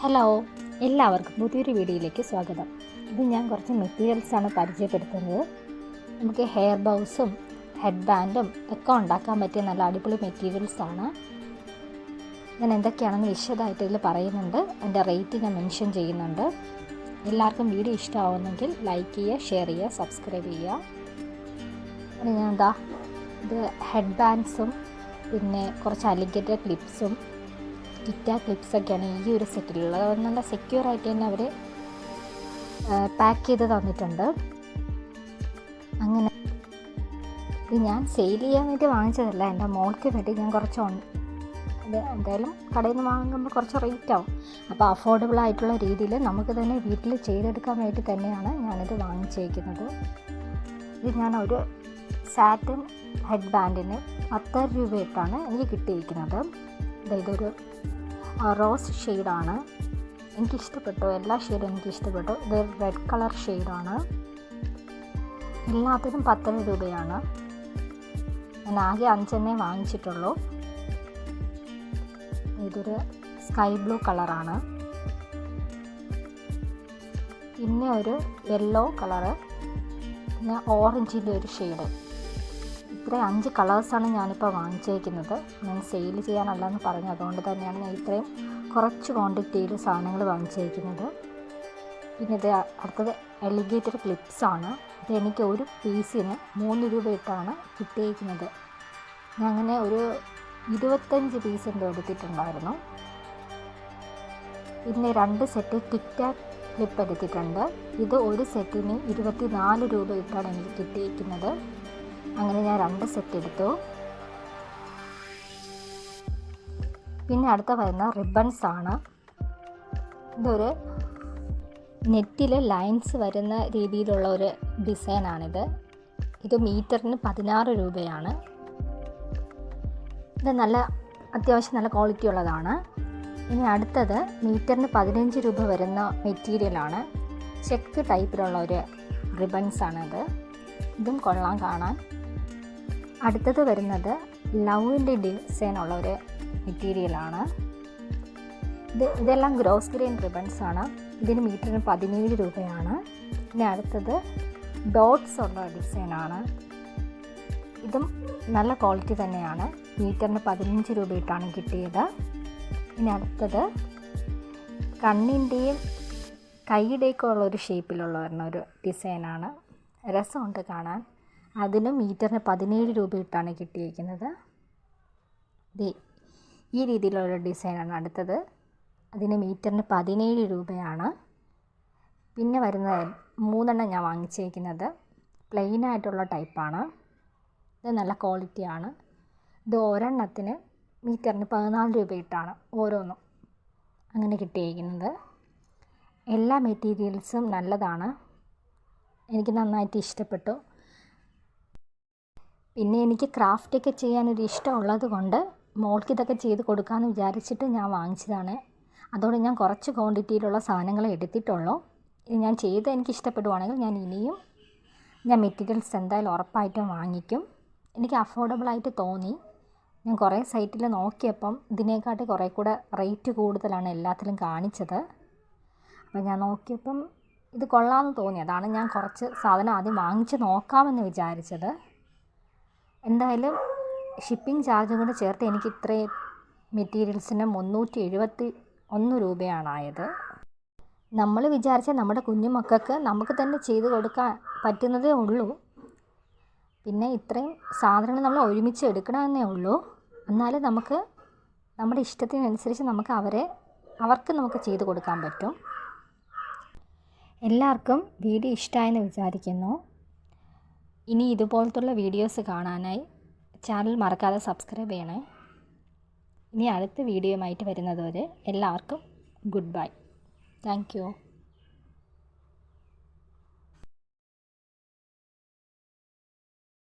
Hello, എല്ലാവർക്കും പുതിയൊരു വീഡിയോയിലേക്ക് സ്വാഗതം. ഇത് ഞാൻ കുറച്ച് മെറ്റീരിയൽസാണ് പരിചയപ്പെടുത്തുന്നത്. നമുക്ക് ഹെയർ ബൗസും ഹെഡ്ബാൻഡും ഒക്കെ ഉണ്ടാക്കാൻ പറ്റിയ നല്ല അടിപൊളി മെറ്റീരിയൽസാണ്. ഞാൻ എന്തൊക്കെയാണെന്ന് വിശദമായിട്ട് ഇതിൽ പറയുന്നുണ്ട്. അതിൻ്റെ റേറ്റ് ഞാൻ മെൻഷൻ ചെയ്യുന്നുണ്ട്. എല്ലാവർക്കും വീഡിയോ ഇഷ്ടമാവുന്നെങ്കിൽ ലൈക്ക് ചെയ്യുക, ഷെയർ ചെയ്യുക, സബ്സ്ക്രൈബ് ചെയ്യുക. ഞാൻ ഇത് ഹെഡ്ബാൻഡ്സും പിന്നെ കുറച്ച് അലിഗേറ്റർ ക്ലിപ്സും കിറ്റ ക്ലിപ്സൊക്കെയാണ് ഈ ഒരു സെറ്റിലുള്ളത്. അത് നല്ല സെക്യൂറായിട്ട് തന്നെ അവർ പാക്ക് ചെയ്ത് തന്നിട്ടുണ്ട്. അങ്ങനെ ഇത് ഞാൻ സെയിൽ ചെയ്യാൻ വേണ്ടി വാങ്ങിച്ചതല്ല, എൻ്റെ മോൾക്ക് വേണ്ടി ഞാൻ കുറച്ച് അത് എന്തായാലും കടയിൽ നിന്ന് വാങ്ങുമ്പോൾ കുറച്ച് റേറ്റ് ആവും. അപ്പോൾ അഫോർഡബിൾ ആയിട്ടുള്ള രീതിയിൽ നമുക്ക് തന്നെ വീട്ടിൽ ചെയ്തെടുക്കാൻ വേണ്ടി തന്നെയാണ് ഞാനിത് വാങ്ങിച്ചേക്കുന്നത്. ഇത് ഞാൻ ഒരു സാറ്റിൻ ഹെഡ് ബാൻഡിന് 10 രൂപയിട്ടാണ് എനിക്ക് കിട്ടിയിരിക്കുന്നത്. ഇതൊരു റോസ് ഷെയ്ഡാണ്. എനിക്കിഷ്ടപ്പെട്ടു, എല്ലാ ഷെയ്ഡും എനിക്കിഷ്ടപ്പെട്ടു. ഇത് റെഡ് കളർ ഷെയ്ഡാണ്. എല്ലാത്തിനും 10 രൂപയാണ്. ഞാൻ ആകെ 5 വാങ്ങിച്ചിട്ടുള്ളൂ. ഇതൊരു സ്കൈ ബ്ലൂ കളറാണ്. പിന്നെ ഒരു യെല്ലോ കളറ്, പിന്നെ ഓറഞ്ചിൻ്റെ ഒരു ഷെയ്ഡ്. ഇത്രയും 5 കളേഴ്സാണ് ഞാനിപ്പോൾ വാങ്ങിച്ചേക്കുന്നത്. ഞാൻ സെയിൽ ചെയ്യാനല്ലെന്ന് പറഞ്ഞു, അതുകൊണ്ട് തന്നെയാണ് ഞാൻ ഇത്രയും കുറച്ച് ക്വാണ്ടിറ്റിയിൽ സാധനങ്ങൾ വാങ്ങിച്ചേക്കുന്നത്. പിന്നെ ഇത് അടുത്തത് അലിഗേറ്റർ ക്ലിപ്സാണ്. ഇത് എനിക്ക് ഒരു പീസിന് 3 രൂപയിട്ടാണ് കിട്ടിയിരിക്കുന്നത്. ഞാൻ അങ്ങനെ ഒരു 25 പീസ് എന്തോ എടുത്തിട്ടുണ്ടായിരുന്നു. പിന്നെ 2 സെറ്റ് കിറ്റ ക്ലിപ്പ് എടുത്തിട്ടുണ്ട്. ഇത് ഒരു സെറ്റിന് 24 രൂപയിട്ടാണ് എനിക്ക് കിട്ടിയിരിക്കുന്നത്. അങ്ങനെ ഞാൻ 2 സെറ്റ് എടുത്തു. പിന്നെ അടുത്ത വരുന്ന റിബൺസാണ്. ഇതൊരു നെറ്റിൽ ലൈൻസ് വരുന്ന രീതിയിലുള്ള ഒരു ഡിസൈനാണിത്. ഇത് മീറ്ററിന് 16 രൂപയാണ്. ഇത് അത്യാവശ്യം നല്ല ക്വാളിറ്റി ഉള്ളതാണ്. ഇനി അടുത്തത് മീറ്ററിന് 15 രൂപ വരുന്ന മെറ്റീരിയലാണ്. ചെക്ക് ടൈപ്പിലുള്ള ഒരു റിബൺസാണിത്. ഇതും കൊള്ളാം കാണാൻ. അടുത്തത് വരുന്നത് ലവിൻ്റെ ഡിസൈനുള്ള ഒരു മെറ്റീരിയലാണ്. ഇതെല്ലാം ഗ്രോസ് ഗ്രെയിൻ റിബൺസാണ്. ഇതിന് മീറ്ററിന് 17 രൂപയാണ്. പിന്നെ അടുത്തത് ഡോട്ട്സ് ഉള്ള ഡിസൈനാണ്. ഇതും നല്ല ക്വാളിറ്റി തന്നെയാണ്. മീറ്ററിന് 15 രൂപയിട്ടാണ് കിട്ടിയത്. ഇനി അടുത്തത് കണ്ണിൻ്റെയും കൈയുടെയൊക്കെ ഉള്ള ഒരു ഷേപ്പിലുള്ള ഒരു ഡിസൈനാണ്. രസമുണ്ട് കാണാൻ. അതിനും മീറ്ററിന് 17 രൂപയിട്ടാണ് കിട്ടിയിരിക്കുന്നത്. ഈ രീതിയിലുള്ള ഡിസൈനാണ് അടുത്തത്. അതിന് മീറ്ററിന് 17 രൂപയാണ്. പിന്നെ വരുന്ന 3 ഞാൻ വാങ്ങിച്ചേക്കുന്നത് പ്ലെയിനായിട്ടുള്ള ടൈപ്പാണ്. ഇത് നല്ല ക്വാളിറ്റിയാണ്. ഇത് ഒരെണ്ണത്തിന് മീറ്ററിന് 14 രൂപയിട്ടാണ് ഓരോന്നും അങ്ങനെ കിട്ടിയിരിക്കുന്നത്. എല്ലാ മെറ്റീരിയൽസും നല്ലതാണ്. എനിക്ക് നന്നായിട്ട് ഇഷ്ടപ്പെട്ടു. പിന്നെ എനിക്ക് ക്രാഫ്റ്റൊക്കെ ചെയ്യാനൊരു ഇഷ്ടമുള്ളത് കൊണ്ട് മോൾക്ക് ഇതൊക്കെ ചെയ്ത് കൊടുക്കാമെന്ന് വിചാരിച്ചിട്ട് ഞാൻ വാങ്ങിച്ചതാണ്. അതോടെ ഞാൻ കുറച്ച് ക്വാണ്ടിറ്റിയിലുള്ള സാധനങ്ങൾ എടുത്തിട്ടുള്ളൂ. ഇനി ഞാൻ ചെയ്ത് എനിക്ക് ഇഷ്ടപ്പെടുവാണെങ്കിൽ ഞാൻ മെറ്റീരിയൽസ് എന്തായാലും ഉറപ്പായിട്ടും വാങ്ങിക്കും. എനിക്ക് അഫോർഡബിളായിട്ട് തോന്നി. ഞാൻ കുറേ സൈറ്റിൽ നോക്കിയപ്പം ഇതിനെക്കാട്ടി കുറേ കൂടെ റേറ്റ് കൂടുതലാണ് എല്ലാത്തിലും കാണിച്ചത്. അപ്പോൾ ഞാൻ നോക്കിയപ്പം ഇത് കൊള്ളാമെന്ന് തോന്നി. അതാണ് ഞാൻ കുറച്ച് സാധനം ആദ്യം വാങ്ങിച്ച് നോക്കാമെന്ന് വിചാരിച്ചത്. എന്തായാലും ഷിപ്പിംഗ് ചാർജും കൂടെ ചേർത്ത് എനിക്ക് ഇത്രയും മെറ്റീരിയൽസിന് 371 രൂപയാണായത്. നമ്മൾ വിചാരിച്ചാൽ നമ്മുടെ കുഞ്ഞുമക്കൾക്ക് നമുക്ക് തന്നെ ചെയ്ത് കൊടുക്കാൻ പറ്റുന്നതേ ഉള്ളൂ. പിന്നെ ഇത്രയും സാധനങ്ങൾ നമ്മൾ ഒരുമിച്ച് എടുക്കണമെന്നേ ഉള്ളൂ. എന്നാലും നമുക്ക് നമ്മുടെ ഇഷ്ടത്തിനനുസരിച്ച് അവർക്ക് നമുക്ക് ചെയ്ത് കൊടുക്കാൻ പറ്റും. എല്ലാവർക്കും വീഡിയോ ഇഷ്ടമായെന്ന് വിചാരിക്കുന്നു. ഇനി ഇതുപോലത്തുള്ള വീഡിയോസ് കാണാനായി ചാനൽ മറക്കാതെ സബ്സ്ക്രൈബ് ചെയ്യണേ. ഇനി അടുത്ത വീഡിയോയുമായിട്ട് വരുന്നത് വരെ എല്ലാവർക്കും ഗുഡ് ബൈ. Thank you.